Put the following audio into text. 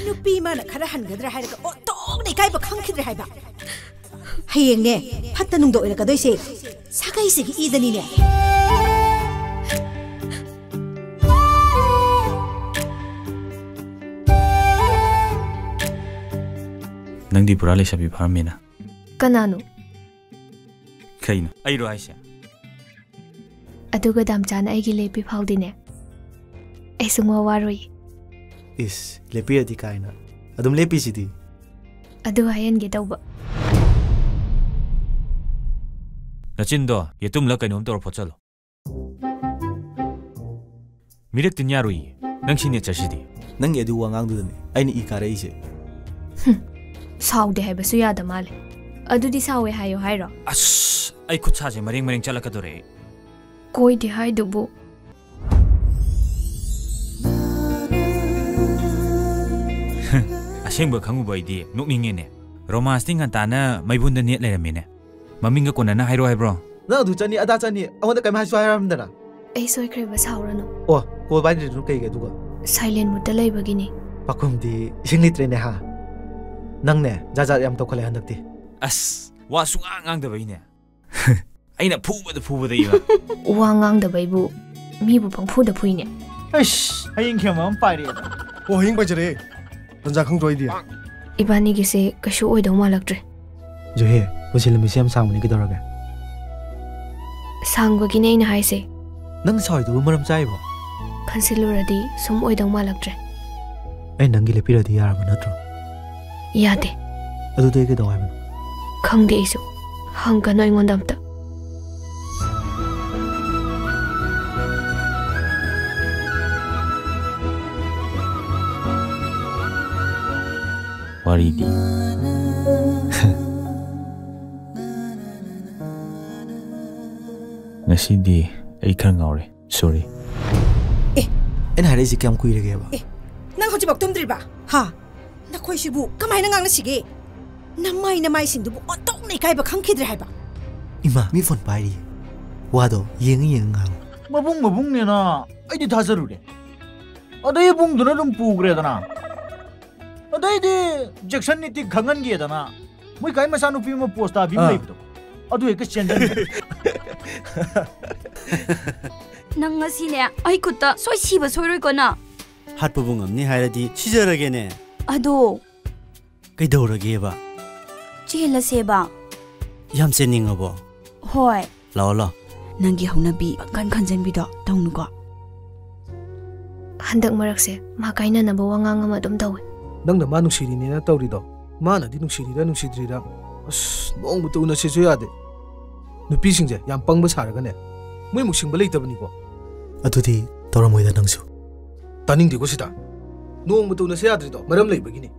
नुपी माना खरा हनगद्रा हायरगा ओतोंने कायबा खंखिद्रे हायबा हयेंने फत्ता नुंगदो ओइरकदोइसे सागाइसेगी इदनिने नंदी पुरा लेसाबी फारमेना कनानो खैनो अइरो हाइसे अदुगा दामचाना आइगी लेपी फाउदिने ऐसुंगवा वारोई इस लेपी अदि कायना अदुम लेपी सिदी अदु हायनगे तौबा नचिंदो येतुमला कैनोम तोर फोचलो मिरक तिन्यारोई नंसिने चसिदी नंगे अदु वांगांगदुने आइनि इ कारेइसे साउदे हायबसु यादा माले अदुदी सावे हायो हायरो अस आई खुछाजे मरेंग मरेंग चलकदोरे कोई दि हायदुबु असेंबो खंगुबैदी नोकनिंगेने रोमांस ताना मैबुंद नेट लेरमेने ममिंग कोनना हायरो हायब्रो ना अदु चनी अदा चनी अमोदा कैम हायसु हायरामदना ए सोइख्रेबा साउरनो ओ कोल बाइदि नु कैगे दुगा साइलेंट मुद्दा लैबगिनी पाखुमदी सिंगलित्रेने हा नंगने जाजा याम तोखले हनक्ति अस वा सुंगांग दबैने अइना फुबदा इबा वांगांग दबैबु मीबु पंगफुदा फुइने अस हयिंग खेमम पाइरे ओ हिंग बजरे तंजा खंगदोइदि इबानी गिसे कशु ओइदौ मालक्ट्रे जो हे ओसिलमि सेम सामनि के दरगा सांगबगिने इना हाइसे नंग साइदु मरम चाइबो खनसिलुरदी सुम ओइदौ मालक्ट्रे ए नंगी लेपिरदी यारब नत्रो यादे अदु दे के दवाई खंगे इसु हंगनो इंगोंदमता वारीदी नसीदी आई खर ngawre sorry एन हारेसी क्याम कुइरगे बा नंग होजि बक तुमद्रिबा हा नखोइसिबु कमाइना ngang नसिगे नमाइ सिंदुबु ओतों नै काइबा खंखिद्रे हायबा इमा मी फोन पाइरि वादो येंग ngang मबुंग नेना आइदि थाजरुरे अदै बुंगदुना दुम पुग्रेदना अदैदि जक्सन नीति खंगन गेदना मुइ काइ मसा नुपि म पोस्टा बिम लैबदो अदु एक चेंजन नंग ngasiने ai खुत्ता सोइ सिबा सोइरोइ कोना हाटपुबु ngamni हाइरादि सिजरगेने अदो कैदौरगेबा चेला सेबा याम सेनिंगबो होय लाओ ला नंगी हौनबी कन खंजनबिदो तौनुको हंदक मरकसे मा काइना नबो वांगांग अमा दुम तौवे नंगना मा नुसिरिनेना तौरिदो माना दि नुसिरिदा नुसिद्रिदा अस नोंबुतु उनसेसु यादे नुपीसिंजे याम पंगबा सारगने मुइ मुसिंबा लेतबनिको अदुदि तोरमोइदा नंसु तानिंदिको सिता नोंबुतु उनसे याद्रिदो मरम लेबगिनी